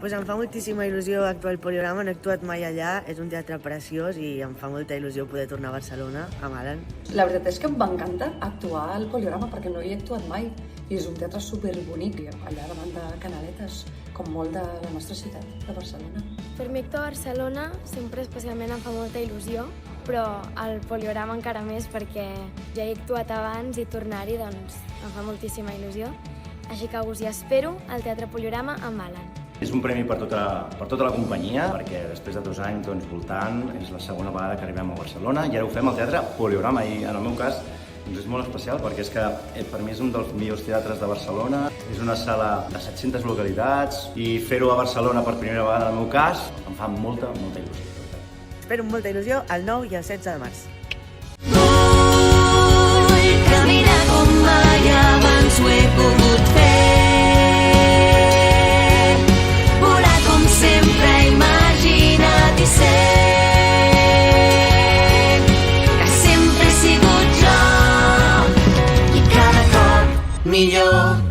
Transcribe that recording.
Pues em fa moltíssima il·lusió actuar al Poliorama, no he actuat mai allà, és un teatre preciós i em fa molta il·lusió poder tornar a Barcelona, amb Alan. La veritat és que m'encanta actuar al Poliorama perquè no hi he actuat mai i és un teatre superbonic allà davant de Canaletes, com molt de la nostra ciutat, de Barcelona. Per mi actuar a Barcelona sempre especialment em fa molta il·lusió, però al Poliorama encara més perquè ja he actuat abans i tornar-hi doncs em fa moltíssima il·lusió. Així que us hi espero al Teatre Poliorama amb Alan. És un premi per tota la companyia, perquè després de 2 anys voltant és la segona vegada que arribem a Barcelona i ara ho fem al Teatre Poliorama i en el meu cas és molt especial perquè és que per mi és un dels millors teatres de Barcelona, és una sala de 700 localitats i fer-ho a Barcelona per primera vegada en el meu cas em fa molta il·lusió. Espero amb molta il·lusió el 9 i el 16 de març. Vull caminar com mai abans ho he pogut fer. Sempre he imaginat i sé que sempre he sigut jo i cada cop millor.